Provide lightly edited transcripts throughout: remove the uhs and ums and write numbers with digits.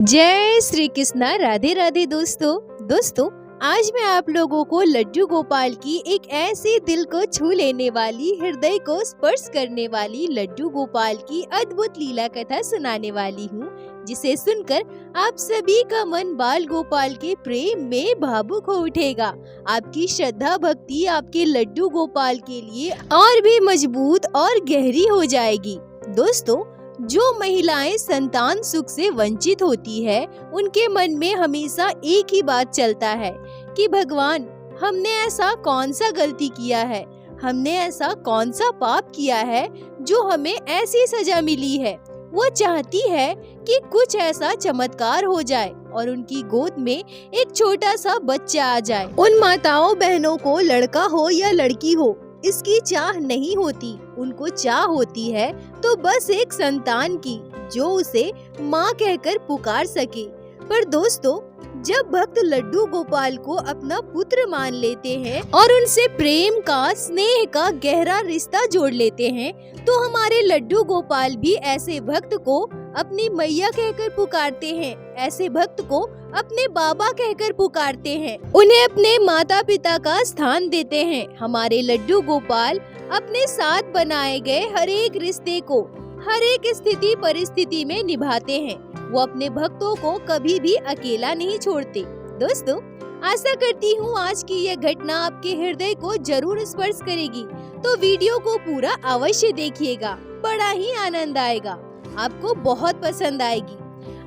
जय श्री कृष्णा। राधे राधे दोस्तों आज मैं आप लोगों को लड्डू गोपाल की एक ऐसी दिल को छू लेने वाली, हृदय को स्पर्श करने वाली लड्डू गोपाल की अद्भुत लीला कथा सुनाने वाली हूँ, जिसे सुनकर आप सभी का मन बाल गोपाल के प्रेम में भावुक हो उठेगा। आपकी श्रद्धा भक्ति आपके लड्डू गोपाल के लिए और भी मजबूत और गहरी हो जाएगी। दोस्तों, जो महिलाएं संतान सुख से वंचित होती है, उनके मन में हमेशा एक ही बात चलता है कि भगवान, हमने ऐसा कौन सा गलती किया है, हमने ऐसा कौन सा पाप किया है जो हमें ऐसी सजा मिली है। वो चाहती है कि कुछ ऐसा चमत्कार हो जाए और उनकी गोद में एक छोटा सा बच्चा आ जाए। उन माताओं बहनों को लड़का हो या लड़की हो, इसकी चाह नहीं होती। उनको चाह होती है तो बस एक संतान की, जो उसे माँ कहकर पुकार सके। पर दोस्तों, जब भक्त लड्डू गोपाल को अपना पुत्र मान लेते हैं और उनसे प्रेम का, स्नेह का गहरा रिश्ता जोड़ लेते हैं, तो हमारे लड्डू गोपाल भी ऐसे भक्त को अपनी मैया कहकर पुकारते हैं, ऐसे भक्त को अपने बाबा कहकर पुकारते हैं, उन्हें अपने माता पिता का स्थान देते हैं। हमारे लड्डू गोपाल अपने साथ बनाए गए हर एक रिश्ते को हर एक स्थिति परिस्थिति में निभाते हैं। वो अपने भक्तों को कभी भी अकेला नहीं छोड़ते। दोस्तों, आशा करती हूँ आज की यह घटना आपके हृदय को जरूर स्पर्श करेगी, तो वीडियो को पूरा अवश्य देखिएगा। बड़ा ही आनंद आएगा, आपको बहुत पसंद आएगी।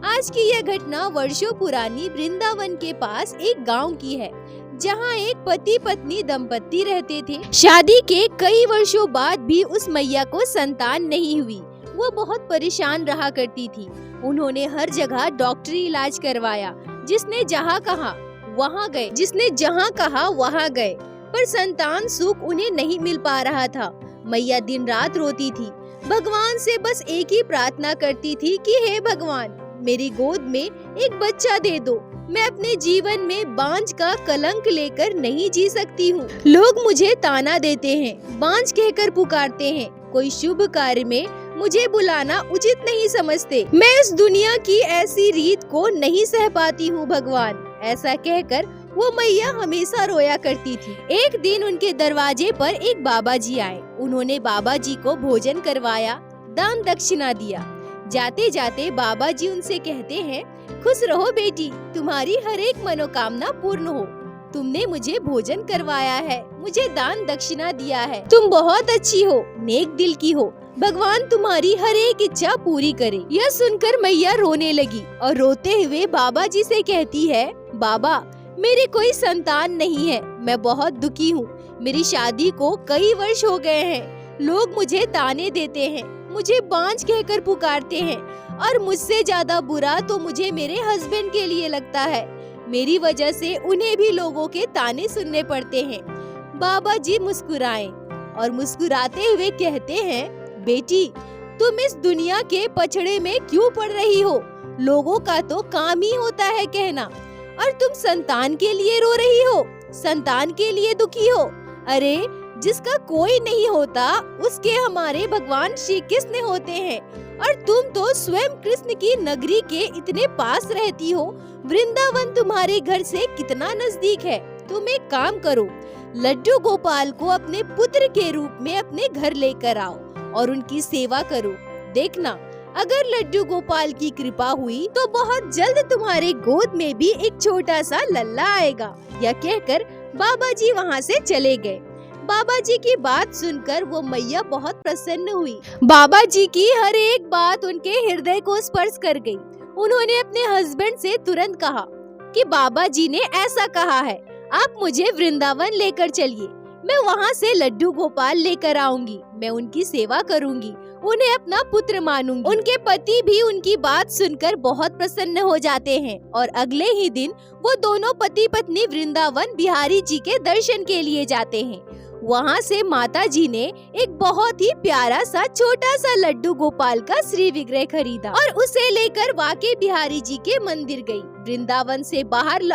आज की यह घटना वर्षों पुरानी वृंदावन के पास एक गांव की है, जहां एक पति पत्नी दंपत्ति रहते थे। शादी के कई वर्षों बाद भी उस मैया को संतान नहीं हुई। वो बहुत परेशान रहा करती थी। उन्होंने हर जगह डॉक्टरी इलाज करवाया, जिसने जहाँ कहा वहाँ गए, जिसने जहाँ कहा वहाँ गए, पर संतान सुख उन्हें नहीं मिल पा रहा था। मैया दिन रात रोती थी, भगवान से बस एक ही प्रार्थना करती थी कि हे भगवान, मेरी गोद में एक बच्चा दे दो। मैं अपने जीवन में बांझ का कलंक लेकर नहीं जी सकती हूँ। लोग मुझे ताना देते हैं, बांझ कहकर पुकारते हैं। कोई शुभ कार्य में मुझे बुलाना उचित नहीं समझते। मैं इस दुनिया की ऐसी रीत को नहीं सह पाती हूँ भगवान। ऐसा कहकर वो मैया हमेशा रोया करती थी। एक दिन उनके दरवाजे पर एक बाबा जी आए। उन्होंने बाबा जी को भोजन करवाया, दान दक्षिणा दिया। जाते जाते बाबा जी उनसे कहते हैं, खुश रहो बेटी, तुम्हारी हर एक मनोकामना पूर्ण हो। तुमने मुझे भोजन करवाया है, मुझे दान दक्षिणा दिया है, तुम बहुत अच्छी हो, नेक दिल की हो। भगवान तुम्हारी हर एक इच्छा पूरी करे। यह सुनकर मैया रोने लगी और रोते हुए बाबा जी से कहती है, बाबा, मेरी कोई संतान नहीं है, मैं बहुत दुखी हूँ। मेरी शादी को कई वर्ष हो गए हैं। लोग मुझे ताने देते हैं, मुझे बांझ कहकर पुकारते हैं, और मुझसे ज्यादा बुरा तो मुझे मेरे हस्बैंड के लिए लगता है। मेरी वजह से उन्हें भी लोगों के ताने सुनने पड़ते हैं। बाबा जी मुस्कुराए और मुस्कुराते हुए कहते हैं, बेटी, तुम इस दुनिया के पछड़े में क्यों पड़ रही हो? लोगों का तो काम ही होता है कहना, और तुम संतान के लिए रो रही हो, संतान के लिए दुखी हो। अरे, जिसका कोई नहीं होता उसके हमारे भगवान श्री कृष्ण होते हैं, और तुम तो स्वयं कृष्ण की नगरी के इतने पास रहती हो। वृंदावन तुम्हारे घर से कितना नजदीक है। तुम एक काम करो, लड्डू गोपाल को अपने पुत्र के रूप में अपने घर लेकर आओ और उनकी सेवा करो। देखना, अगर लड्डू गोपाल की कृपा हुई तो बहुत जल्द तुम्हारे गोद में भी एक छोटा सा लल्ला आएगा। यह कहकर बाबा जी वहाँ से चले गए। बाबा जी की बात सुनकर वो मैया बहुत प्रसन्न हुई। बाबा जी की हर एक बात उनके हृदय को स्पर्श कर गई। उन्होंने अपने हस्बैंड से तुरंत कहा कि बाबा जी ने ऐसा कहा है, आप मुझे वृंदावन लेकर चलिए। मैं वहाँ से लड्डू गोपाल लेकर आऊंगी, मैं उनकी सेवा करूंगी, उन्हें अपना पुत्र मानूंगी। उनके पति भी उनकी बात सुनकर बहुत प्रसन्न हो जाते हैं, और अगले ही दिन वो दोनों पति पत्नी वृंदावन बिहारी जी के दर्शन के लिए जाते हैं। वहाँ से माता जी ने एक बहुत ही प्यारा सा छोटा सा लड्डू गोपाल का श्री विग्रह खरीदा और उसे लेकर वाके बिहारी जी के मंदिर गई। वृंदावन से बाहर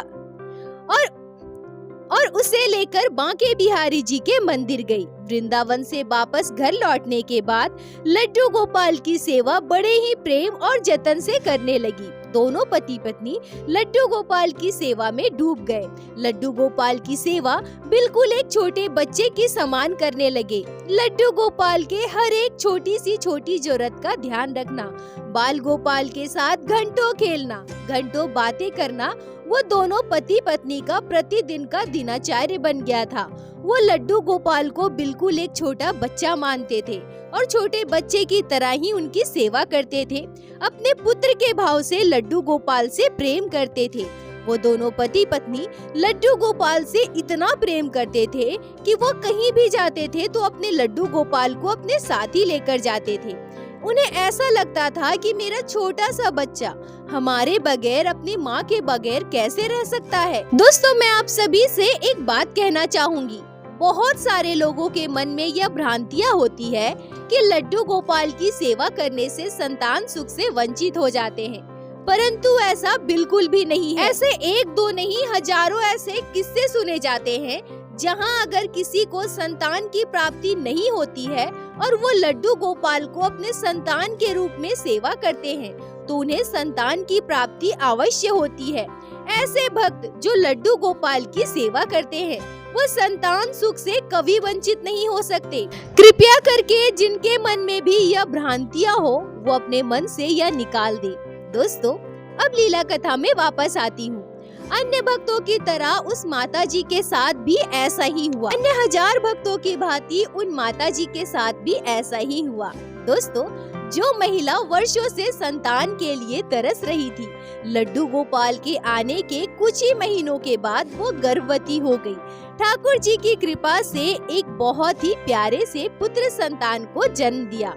और उसे लेकर बांके बिहारी जी के मंदिर गई। वृंदावन से वापस घर लौटने के बाद लड्डू गोपाल की सेवा बड़े ही प्रेम और जतन से करने लगी। दोनों पति पत्नी लड्डू गोपाल की सेवा में डूब गए। लड्डू गोपाल की सेवा बिल्कुल एक छोटे बच्चे की समान करने लगे। लड्डू गोपाल के हर एक छोटी सी छोटी जरूरत का ध्यान रखना, बाल गोपाल के साथ घंटों खेलना, घंटों बातें करना, वो दोनों पति पत्नी का प्रतिदिन का दिनचर्या बन गया था। वो लड्डू गोपाल को बिल्कुल एक छोटा बच्चा मानते थे और छोटे बच्चे की तरह ही उनकी सेवा करते थे। अपने पुत्र के भाव से लड्डू गोपाल से प्रेम करते थे। वो दोनों पति पत्नी लड्डू गोपाल से इतना प्रेम करते थे कि वो कहीं भी जाते थे तो अपने लड्डू गोपाल को अपने साथ ही लेकर जाते थे। उन्हें ऐसा लगता था कि मेरा छोटा सा बच्चा हमारे बगैर, अपनी माँ के बगैर कैसे रह सकता है। दोस्तों, मैं आप सभी से एक बात कहना चाहूंगी। बहुत सारे लोगों के मन में यह भ्रांतियाँ होती है कि लड्डू गोपाल की सेवा करने से संतान सुख से वंचित हो जाते हैं, परंतु ऐसा बिल्कुल भी नहीं है। ऐसे एक दो नहीं, हजारों ऐसे किस्से सुने जाते हैं जहां अगर किसी को संतान की प्राप्ति नहीं होती है और वो लड्डू गोपाल को अपने संतान के रूप में सेवा करते हैं तो उन्हें संतान की प्राप्ति अवश्य होती है। ऐसे भक्त जो लड्डू गोपाल की सेवा करते हैं वो संतान सुख से कभी वंचित नहीं हो सकते। कृपया करके जिनके मन में भी यह भ्रांतियाँ हो वो अपने मन से यह निकाल दे। दोस्तों, अब लीला कथा में वापस आती हूँ। अन्य भक्तों की तरह उस माता जी के साथ भी ऐसा ही हुआ। अन्य हजार भक्तों की भांति उन माता जी के साथ भी ऐसा ही हुआ। दोस्तों, जो महिला वर्षों से संतान के लिए तरस रही थी, लड्डू गोपाल के आने के कुछ ही महीनों के बाद वो गर्भवती हो गई। ठाकुर जी की कृपा से एक बहुत ही प्यारे से पुत्र संतान को जन्म दिया।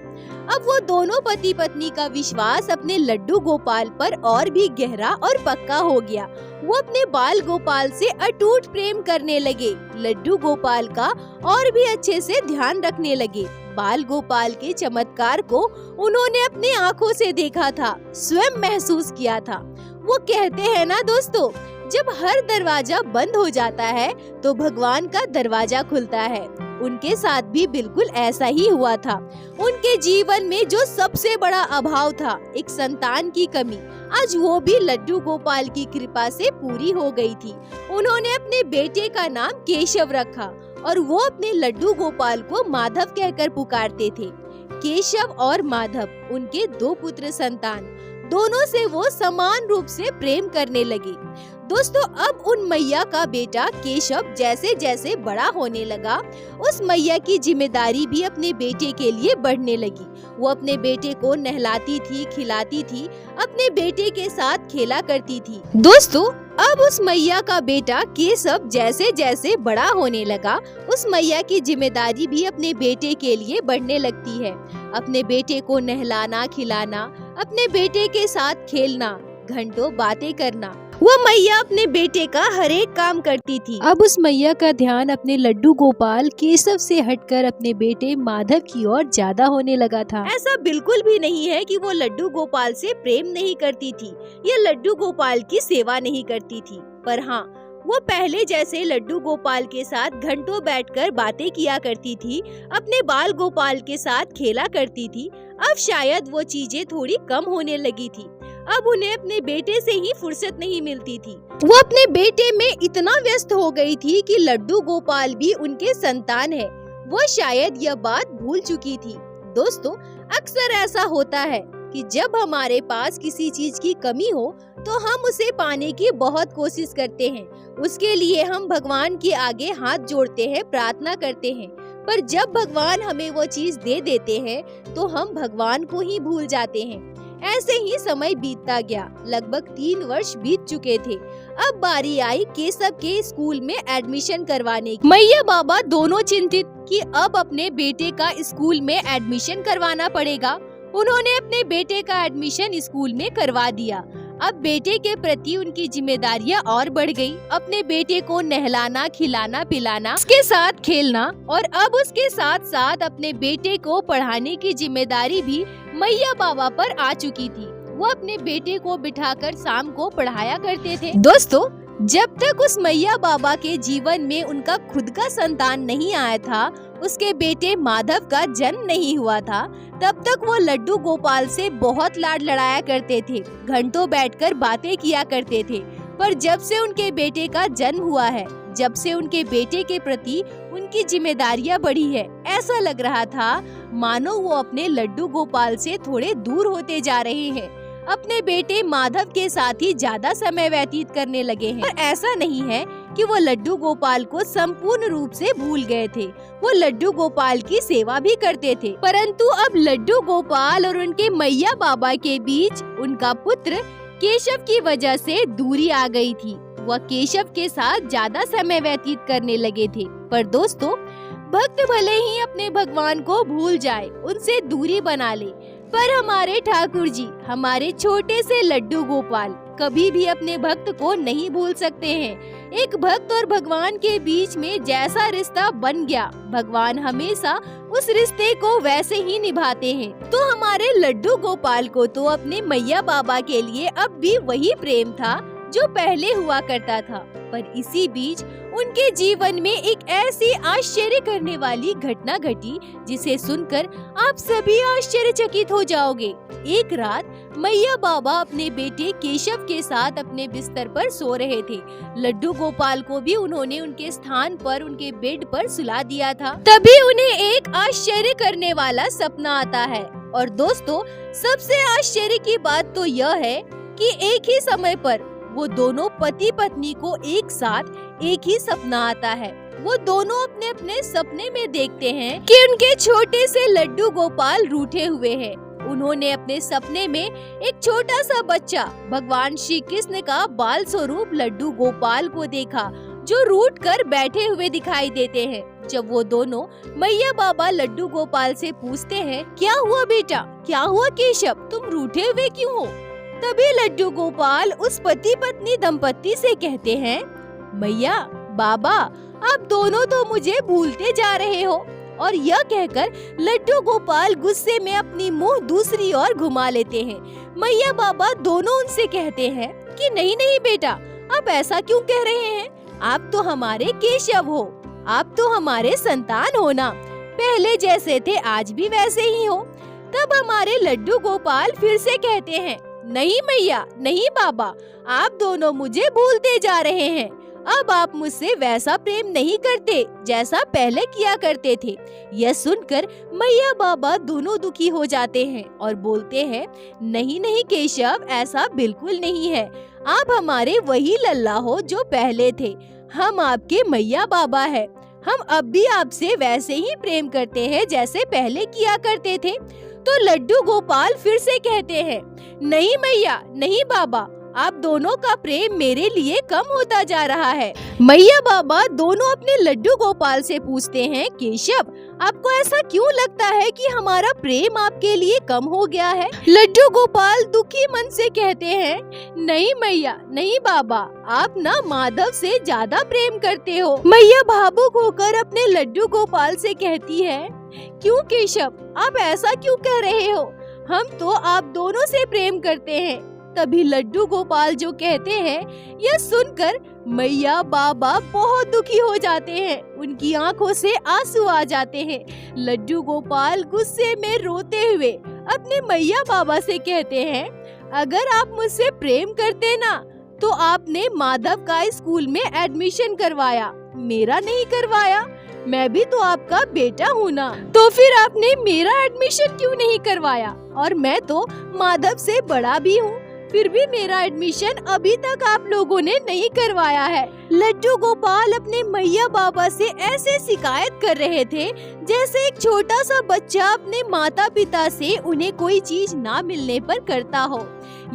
अब वो दोनों पति पत्नी का विश्वास अपने लड्डू गोपाल पर और भी गहरा और पक्का हो गया। वो अपने बाल गोपाल से अटूट प्रेम करने लगे। लड्डू गोपाल का और भी अच्छे से ध्यान रखने लगे। बाल गोपाल के चमत्कार को उन्होंने अपनी आंखों से देखा था, स्वयं महसूस किया था। वो कहते हैं ना दोस्तों, जब हर दरवाजा बंद हो जाता है तो भगवान का दरवाजा खुलता है। उनके साथ भी बिल्कुल ऐसा ही हुआ था। उनके जीवन में जो सबसे बड़ा अभाव था, एक संतान की कमी, आज वो भी लड्डू गोपाल की कृपा से पूरी हो गई थी। उन्होंने अपने बेटे का नाम केशव रखा और वो अपने लड्डू गोपाल को माधव कहकर पुकारते थे। केशव और माधव, उनके दो पुत्र संतान, दोनों से वो समान रूप से प्रेम करने लगे। दोस्तों, अब उन मैया का बेटा केशव जैसे जैसे बड़ा होने लगा, उस मैया की जिम्मेदारी भी अपने बेटे के लिए बढ़ने लगी। वो अपने बेटे को नहलाती थी, खिलाती थी, अपने बेटे के साथ खेला करती थी। दोस्तों, अब उस मैया का बेटा केशव जैसे जैसे बड़ा होने लगा, उस मैया की जिम्मेदारी भी अपने बेटे के लिए बढ़ने लगती है। अपने बेटे को नहलाना, खिलाना, अपने बेटे के साथ खेलना, घंटों बातें करना, वो मैया अपने बेटे का हर एक काम करती थी। अब उस मैया का ध्यान अपने लड्डू गोपाल केशव से हटकर अपने बेटे माधव की ओर ज्यादा होने लगा था। ऐसा बिल्कुल भी नहीं है कि वो लड्डू गोपाल से प्रेम नहीं करती थी या लड्डू गोपाल की सेवा नहीं करती थी, पर हाँ, वो पहले जैसे लड्डू गोपाल के साथ घंटों बैठकर बातें किया करती थी, अपने बाल गोपाल के साथ खेला करती थी। अब शायद वो चीजें थोड़ी कम होने लगी थी। अब उन्हें अपने बेटे से ही फुर्सत नहीं मिलती थी। वो अपने बेटे में इतना व्यस्त हो गई थी कि लड्डू गोपाल भी उनके संतान है, वो शायद यह बात भूल चुकी थी। दोस्तों, अक्सर ऐसा होता है कि जब हमारे पास किसी चीज की कमी हो तो हम उसे पाने की बहुत कोशिश करते हैं। उसके लिए हम भगवान के आगे हाथ जोड़ते हैं, प्रार्थना करते हैं, पर जब भगवान हमें वो चीज दे देते हैं तो हम भगवान को ही भूल जाते हैं। ऐसे ही समय बीतता गया। लगभग 3 वर्ष बीत चुके थे। अब बारी आई केशव के स्कूल में एडमिशन करवाने की। मैया बाबा दोनों चिंतित कि अब अपने बेटे का स्कूल में एडमिशन करवाना पड़ेगा। उन्होंने अपने बेटे का एडमिशन स्कूल में करवा दिया। अब बेटे के प्रति उनकी जिम्मेदारियां और बढ़ गई। अपने बेटे को नहलाना, खिलाना, पिलाना, उसके साथ खेलना और अब उसके साथ साथ अपने बेटे को पढ़ाने की जिम्मेदारी भी मैया बाबा पर आ चुकी थी। वो अपने बेटे को बिठाकर शाम को पढ़ाया करते थे। दोस्तों, जब तक उस मैया बाबा के जीवन में उनका खुद का संतान नहीं आया था, उसके बेटे माधव का जन्म नहीं हुआ था, तब तक वो लड्डू गोपाल से बहुत लाड लड़ाया करते थे, घंटों बैठकर बातें किया करते थे। पर जब से उनके बेटे का जन्म हुआ है, जब से उनके बेटे के प्रति उनकी जिम्मेदारियां बढ़ी है, ऐसा लग रहा था मानो वो अपने लड्डू गोपाल से थोड़े दूर होते जा रहे हैं। अपने बेटे माधव के साथ ही ज्यादा समय व्यतीत करने लगे हैं। पर ऐसा नहीं है कि वो लड्डू गोपाल को संपूर्ण रूप से भूल गए थे। वो लड्डू गोपाल की सेवा भी करते थे, परंतु अब लड्डू गोपाल और उनके मैया बाबा के बीच उनका पुत्र केशव की वजह से दूरी आ गई थी। वह केशव के साथ ज्यादा समय व्यतीत करने लगे थे। पर दोस्तों, भक्त भले ही अपने भगवान को भूल जाए, उनसे दूरी बना ले, पर हमारे ठाकुर जी, हमारे छोटे से लड्डू गोपाल कभी भी अपने भक्त को नहीं भूल सकते हैं। एक भक्त और भगवान के बीच में जैसा रिश्ता बन गया, भगवान हमेशा उस रिश्ते को वैसे ही निभाते हैं। तो हमारे लड्डू गोपाल को तो अपने मैया बाबा के लिए अब भी वही प्रेम था जो पहले हुआ करता था। पर इसी बीच उनके जीवन में एक ऐसी आश्चर्य करने वाली घटना घटी जिसे सुनकर आप सभी आश्चर्यचकित हो जाओगे। एक रात मैया बाबा अपने बेटे केशव के साथ अपने बिस्तर पर सो रहे थे। लड्डू गोपाल को भी उन्होंने उनके स्थान पर, उनके बेड पर सुला दिया था। तभी उन्हें एक आश्चर्य करने वाला सपना आता है। और दोस्तों, सबसे आश्चर्य की बात तो यह है कि एक ही समय पर वो दोनों पति पत्नी को एक साथ एक ही सपना आता है। वो दोनों अपने अपने सपने में देखते हैं कि उनके छोटे से लड्डू गोपाल रूठे हुए हैं। उन्होंने अपने सपने में एक छोटा सा बच्चा, भगवान श्री कृष्ण का बाल स्वरूप लड्डू गोपाल को देखा, जो रूठ कर बैठे हुए दिखाई देते हैं। जब वो दोनों मैया बाबा लड्डू गोपाल से पूछते हैं, क्या हुआ बेटा, क्या हुआ केशव, तुम रूठे हुए क्यों हो? तभी लड्डू गोपाल उस पति पत्नी दंपत्ति से कहते हैं, मैया बाबा, आप दोनों तो मुझे भूलते जा रहे हो। और यह कहकर लड्डू गोपाल गुस्से में अपनी मुंह दूसरी ओर घुमा लेते हैं। मैया बाबा दोनों उनसे कहते हैं कि नहीं नहीं बेटा, आप ऐसा क्यों कह रहे हैं? आप तो हमारे केशव हो, आप तो हमारे संतान हो ना, पहले जैसे थे आज भी वैसे ही हो। तब हमारे लड्डू गोपाल फिर से कहते हैं, नहीं मैया, नहीं बाबा, आप दोनों मुझे भूलते जा रहे हैं। अब आप मुझसे वैसा प्रेम नहीं करते जैसा पहले किया करते थे। यह सुनकर मैया बाबा दोनों दुखी हो जाते हैं और बोलते हैं, नहीं नहीं केशव, ऐसा बिल्कुल नहीं है। आप हमारे वही लल्ला हो जो पहले थे। हम आपके मैया बाबा है। हम अब भी आपसे वैसे ही प्रेम करते हैं जैसे पहले किया करते थे। तो लड्डू गोपाल फिर से कहते हैं, नहीं मैया, नहीं बाबा, आप दोनों का प्रेम मेरे लिए कम होता जा रहा है। मैया बाबा दोनों अपने लड्डू गोपाल से पूछते हैं, केशव, आपको ऐसा क्यों लगता है कि हमारा प्रेम आपके लिए कम हो गया है? लड्डू गोपाल दुखी मन से कहते हैं, नहीं मैया, नहीं बाबा, आप ना माधव से ज्यादा प्रेम करते हो। मैया भावुक होकर अपने लड्डू गोपाल से कहती है, क्यों केशव, आप ऐसा क्यों कह रहे हो? हम तो आप दोनों से प्रेम करते हैं। तभी लड्डू गोपाल जो कहते हैं, यह सुनकर मैया बाबा बहुत दुखी हो जाते हैं। उनकी आंखों से आंसू आ जाते हैं। लड्डू गोपाल गुस्से में रोते हुए अपने मैया बाबा से कहते हैं, अगर आप मुझसे प्रेम करते ना तो आपने माधव का स्कूल में एडमिशन करवाया, मेरा नहीं करवाया। मैं भी तो आपका बेटा हूँ ना, तो फिर आपने मेरा एडमिशन क्यों नहीं करवाया? और मैं तो माधव से बड़ा भी हूँ, फिर भी मेरा एडमिशन अभी तक आप लोगों ने नहीं करवाया है। लड्डू गोपाल अपने मैया बाबा से ऐसे शिकायत कर रहे थे जैसे एक छोटा सा बच्चा अपने माता पिता से उन्हें कोई चीज ना मिलने पर करता हो।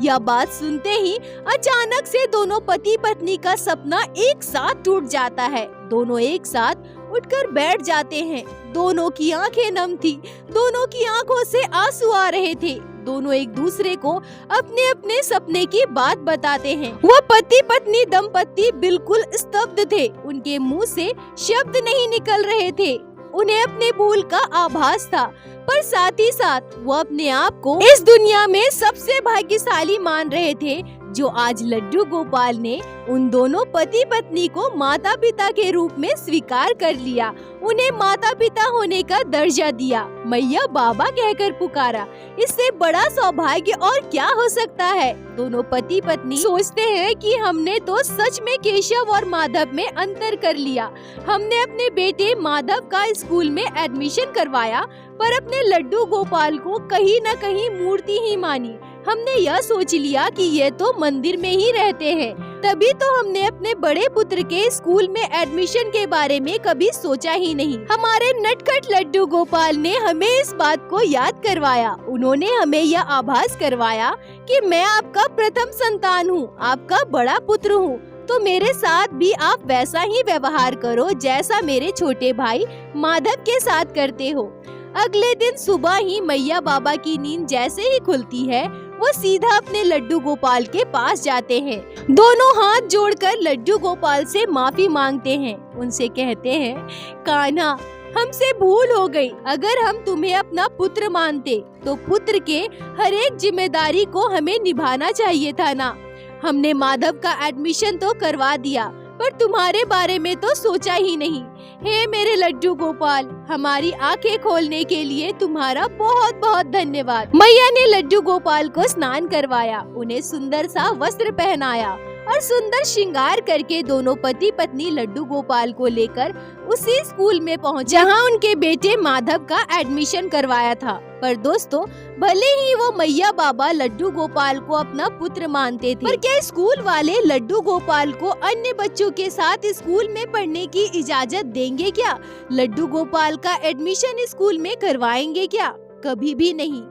यह बात सुनते ही अचानक से दोनों पति पत्नी का सपना एक साथ टूट जाता है। दोनों एक साथ उठकर बैठ जाते हैं। दोनों की आंखें नम थी, दोनों की आंखों से आंसू आ रहे थे। दोनों एक दूसरे को अपने अपने सपने की बात बताते हैं। वह पति पत्नी दंपत्ति बिल्कुल स्तब्ध थे। उनके मुंह से शब्द नहीं निकल रहे थे। उन्हें अपने भूल का आभास था, पर साथ ही साथ वो अपने आप को इस दुनिया में सबसे भाग्यशाली मान रहे थे जो आज लड्डू गोपाल ने उन दोनों पति पत्नी को माता पिता के रूप में स्वीकार कर लिया, उन्हें माता पिता होने का दर्जा दिया, मैया बाबा कहकर पुकारा। इससे बड़ा सौभाग्य और क्या हो सकता है। दोनों पति पत्नी सोचते हैं कि हमने तो सच में केशव और माधव में अंतर कर लिया। हमने अपने बेटे माधव का स्कूल में एडमिशन करवाया, पर अपने लड्डू गोपाल को कहीं न कहीं मूर्ति ही मानी। हमने यह सोच लिया कि ये तो मंदिर में ही रहते हैं, तभी तो हमने अपने बड़े पुत्र के स्कूल में एडमिशन के बारे में कभी सोचा ही नहीं। हमारे नटखट लड्डू गोपाल ने हमें इस बात को याद करवाया। उन्होंने हमें यह आभास करवाया कि मैं आपका प्रथम संतान हूँ, आपका बड़ा पुत्र हूँ, तो मेरे साथ भी आप वैसा ही व्यवहार करो जैसा मेरे छोटे भाई माधव के साथ करते हो। अगले दिन सुबह ही मैया बाबा की नींद जैसे ही खुलती है, वो सीधा अपने लड्डू गोपाल के पास जाते हैं। दोनों हाथ जोड़कर लड्डू गोपाल से माफी मांगते हैं। उनसे कहते हैं, कान्हा, हमसे भूल हो गई। अगर हम तुम्हें अपना पुत्र मानते तो पुत्र के हर एक जिम्मेदारी को हमें निभाना चाहिए था ना। हमने माधव का एडमिशन तो करवा दिया, पर तुम्हारे बारे में तो सोचा ही नहीं। हे मेरे लड्डू गोपाल, हमारी आंखें खोलने के लिए तुम्हारा बहुत बहुत धन्यवाद। मैया ने लड्डू गोपाल को स्नान करवाया, उन्हें सुंदर सा वस्त्र पहनाया और सुंदर श्रृंगार करके दोनों पति पत्नी लड्डू गोपाल को लेकर उसी स्कूल में पहुंचे जहां उनके बेटे माधव का एडमिशन करवाया था। पर दोस्तों, भले ही वो मैया बाबा लड्डू गोपाल को अपना पुत्र मानते थे, पर क्या स्कूल वाले लड्डू गोपाल को अन्य बच्चों के साथ स्कूल में पढ़ने की इजाजत देंगे क्या? लड्डू गोपाल का एडमिशन स्कूल में करवाएंगे क्या? कभी भी नहीं।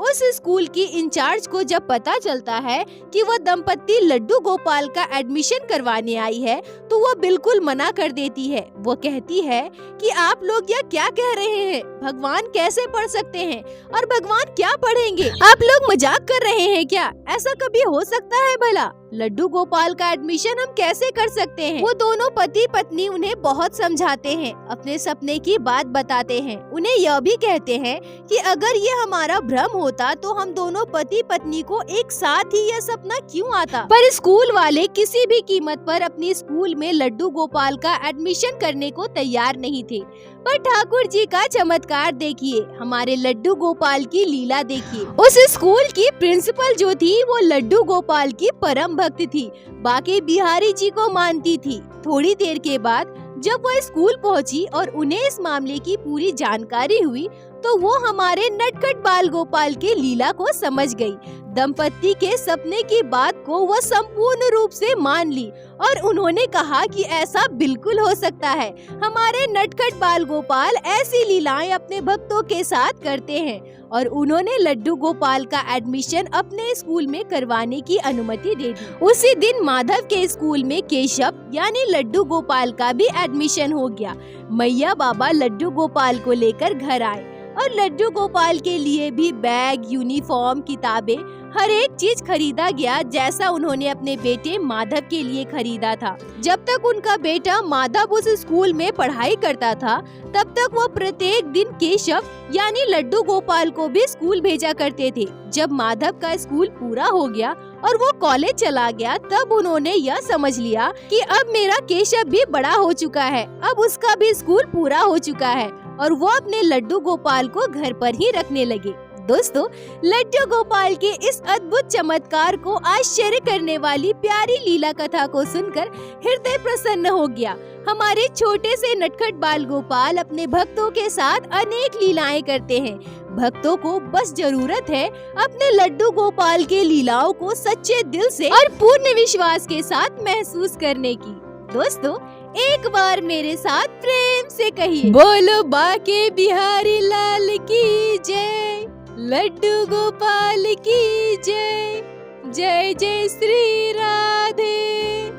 उस स्कूल की इंचार्ज को जब पता चलता है कि वह दंपत्ति लड्डू गोपाल का एडमिशन करवाने आई है, तो वह बिल्कुल मना कर देती है। वो कहती है कि आप लोग यह क्या कह रहे हैं? भगवान कैसे पढ़ सकते हैं और भगवान क्या पढ़ेंगे? आप लोग मजाक कर रहे हैं क्या? ऐसा कभी हो सकता है भला? लड्डू गोपाल का एडमिशन हम कैसे कर सकते हैं? वो दोनों पति पत्नी उन्हें बहुत समझाते हैं, अपने सपने की बात बताते हैं। उन्हें यह भी कहते हैं कि अगर ये हमारा भ्रम होता तो हम दोनों पति पत्नी को एक साथ ही यह सपना क्यों आता? पर स्कूल वाले किसी भी कीमत पर अपनी स्कूल में लड्डू गोपाल का एडमिशन करने को तैयार नहीं थे। पर ठाकुर जी का चमत्कार देखिए, हमारे लड्डू गोपाल की लीला देखिए। उस स्कूल की प्रिंसिपल जो थी वो लड्डू गोपाल की परम भक्त थी, बाकी बिहारी जी को मानती थी। थोड़ी देर के बाद जब वह स्कूल पहुंची और उन्हें इस मामले की पूरी जानकारी हुई, तो वो हमारे नटखट बाल गोपाल के लीला को समझ गई। दंपत्ति के सपने की बात को वो संपूर्ण रूप से मान ली और उन्होंने कहा कि ऐसा बिल्कुल हो सकता है। हमारे नटखट बाल गोपाल ऐसी लीलाएं अपने भक्तों के साथ करते हैं और उन्होंने लड्डू गोपाल का एडमिशन अपने स्कूल में करवाने की अनुमति दे दी। उसी दिन माधव के स्कूल में केशव यानी लड्डू गोपाल का भी एडमिशन हो गया। मैया बाबा लड्डू गोपाल को लेकर घर आए और लड्डू गोपाल के लिए भी बैग, यूनिफॉर्म, किताबें, हर एक चीज खरीदा गया जैसा उन्होंने अपने बेटे माधव के लिए खरीदा था। जब तक उनका बेटा माधव उस स्कूल में पढ़ाई करता था, तब तक वो प्रत्येक दिन केशव यानी लड्डू गोपाल को भी स्कूल भेजा करते थे। जब माधव का स्कूल पूरा हो गया और वो कॉलेज चला गया, तब उन्होंने यह समझ लिया कि अब मेरा केशव भी बड़ा हो चुका है, अब उसका भी स्कूल पूरा हो चुका है और वो अपने लड्डू गोपाल को घर पर ही रखने लगे। दोस्तों, लड्डू गोपाल के इस अद्भुत चमत्कार को आश्चर्य करने वाली प्यारी लीला कथा को सुनकर हृदय प्रसन्न हो गया। हमारे छोटे से नटखट बाल गोपाल अपने भक्तों के साथ अनेक लीलाएं करते हैं। भक्तों को बस जरूरत है अपने लड्डू गोपाल के लीलाओं को सच्चे दिल से और पूर्ण विश्वास के साथ महसूस करने की। दोस्तों, एक बार मेरे साथ प्रेम से कहिए, बोलो बाके बिहारी लाल की जय, लड्डू गोपाल की जय, जय जय श्री राधे।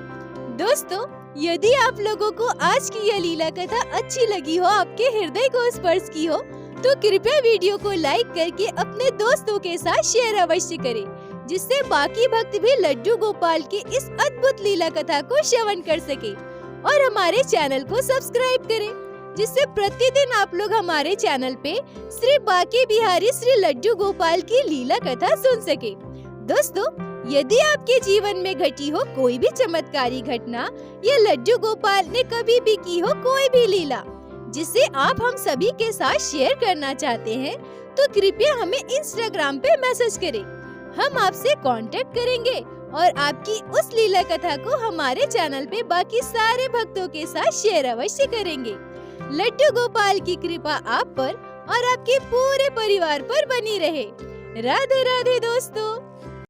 दोस्तों, यदि आप लोगों को आज की यह लीला कथा अच्छी लगी हो, आपके हृदय को स्पर्श की हो, तो कृपया वीडियो को लाइक करके अपने दोस्तों के साथ शेयर अवश्य करें, जिससे बाकी भक्त भी लड्डू गोपाल की इस अद्भुत लीला कथा को श्रवण कर सके। और हमारे चैनल को सब्सक्राइब करें, जिससे प्रतिदिन आप लोग हमारे चैनल पे श्री बाके बिहारी श्री लड्डू गोपाल की लीला कथा सुन सके। दोस्तों, यदि आपके जीवन में घटी हो कोई भी चमत्कारी घटना या लड्डू गोपाल ने कभी भी की हो कोई भी लीला जिसे आप हम सभी के साथ शेयर करना चाहते हैं, तो कृपया हमें इंस्टाग्राम पे मैसेज करें। हम आपसे कांटेक्ट करेंगे और आपकी उस लीला कथा को हमारे चैनल पे बाकी सारे भक्तों के साथ शेयर अवश्य करेंगे। लड्डू गोपाल की कृपा आप पर और आपके पूरे परिवार पर बनी रहे। राधे राधे दोस्तों।